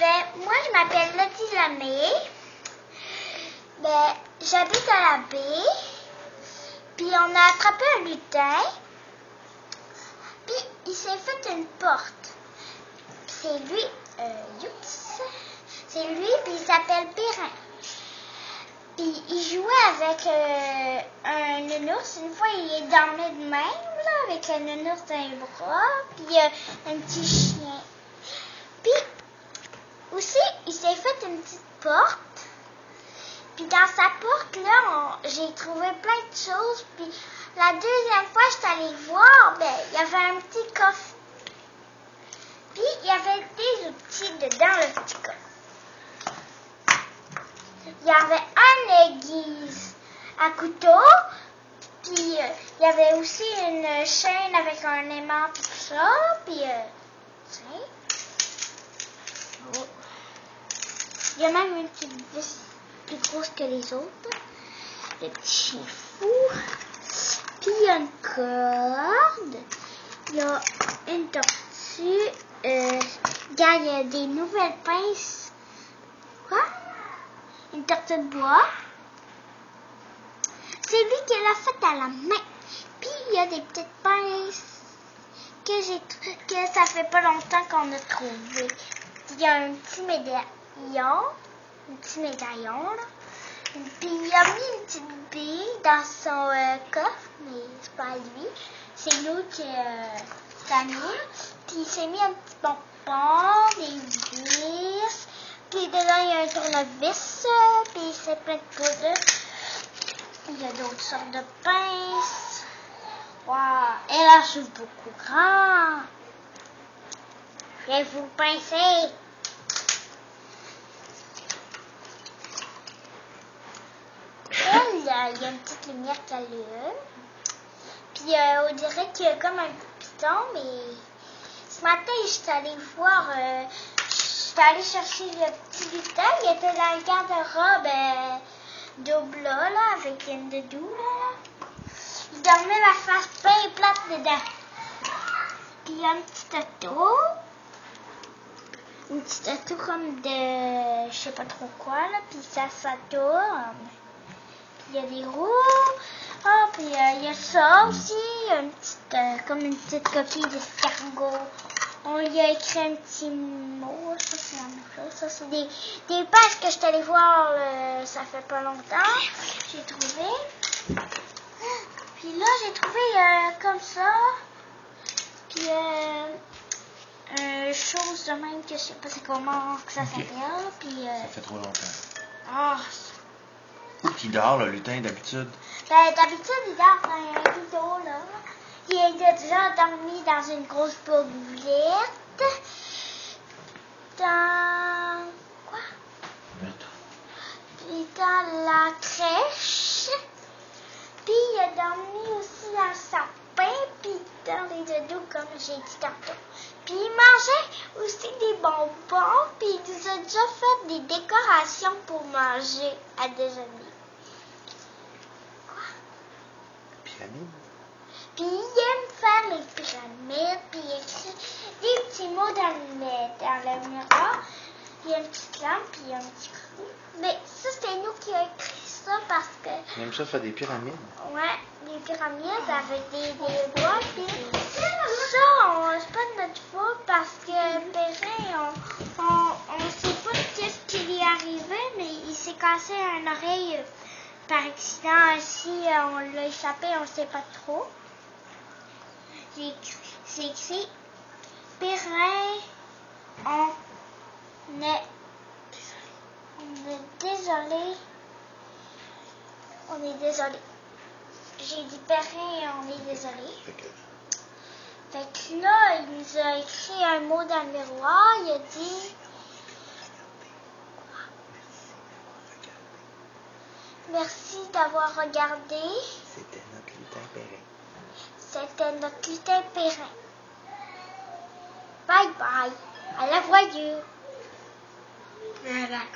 Ben, moi, je m'appelle Lottie Lamé. Ben, j'habite à la baie. Puis on a attrapé un lutin. Puis il s'est fait une porte. Puis c'est lui, youps. C'est lui, puis il s'appelle Perrin. Puis il jouait avec un nounours. Une fois, il dormait de même, là, avec un nounours dans les bras. Puis un petit chien. Puis aussi, il s'est fait une petite porte. Puis dans sa porte, là, j'ai trouvé plein de choses. Puis la deuxième fois, je suis allée voir, ben, il y avait un petit coffre. Puis il y avait des outils dedans, le petit coffre. Il y avait une aiguise à couteau. Puis il y avait aussi une chaîne avec un aimant, tout ça. Puis, oh. Il y a même une petite vis plus grosse que les autres. Le petit chien fou. Puis il y a une corde. Il y a une tortue. Regarde, il y a des nouvelles pinces. Quoi? Une tortue de bois. C'est lui qui l'a faite à la main. Puis il y a des petites pinces que ça fait pas longtemps qu'on a trouvé. Il y a un petit médaillon. Un petit médaillon, là. Puis il a mis une petite bille dans son coffre, mais c'est pas lui. C'est nous qui l'a mis. Puis il s'est mis un petit pompon, des vis. Puis dedans, il y a un tournevis. Puis c'est plein de poudre. Il y a d'autres sortes de pinces. Waouh! Et là, je suis beaucoup grand. Je vais vous pincer. Il y a une petite lumière qui allume. Puis on dirait qu'il y a comme un piton, mais ce matin, je suis allée voir, je suis allée chercher le petit lutin. Il était dans le garde-robe double là, avec une doudou, là. Il dormait la face bien plate dedans. Puis il y a une petite auto. Une petite auto comme de, je sais pas trop quoi, là. Puis ça tourne. Il y a des roues. Ah, puis il y a ça aussi. Une petite, comme une petite coquille d'escargot. On y a écrit un petit mot. Ça, c'est la même chose. Ça, c'est des pages que je suis allée voir. Ça fait pas longtemps. J'ai trouvé. Puis là, j'ai trouvé comme ça. Puis chose de même que je sais pas c'est comment que ça s'appelle. Puis ça fait trop longtemps. Ah. Où il dort, le lutin, d'habitude? Ben, d'habitude, il dort dans un rideau, là. Il a déjà dormi dans une grosse boulette. Dans... quoi? Puis dans la crèche. Puis il a dormi aussi dans le sapin. Puis dans les doudous, comme j'ai dit tantôt. Puis il mangeait aussi des bonbons. Puis il nous a déjà fait des décorations pour manger à déjeuner. Puis il aime faire les pyramides, puis il écrit des petits mots dans le miroir. Il y a une petite lampe, puis il y a un petit trou. Mais ça, c'est nous qui avons écrit ça parce que... Il aime ça faire des pyramides? Ouais, des pyramides avec des bois. Puis ça, c'est pas de notre faute parce que Perrin, on sait pas qu'est-ce qui lui est arrivé, mais il s'est cassé une oreille par accident. Si on l'a échappé, on ne sait pas trop. C'est écrit Perrin, on est désolé. On est désolé. J'ai dit Perrin, on est désolé. Fait que là, il nous a écrit un mot dans le miroir. Il a dit... Merci d'avoir regardé. C'était notre lutin Perrin. C'était notre lutin Perrin. Bye bye. I love you.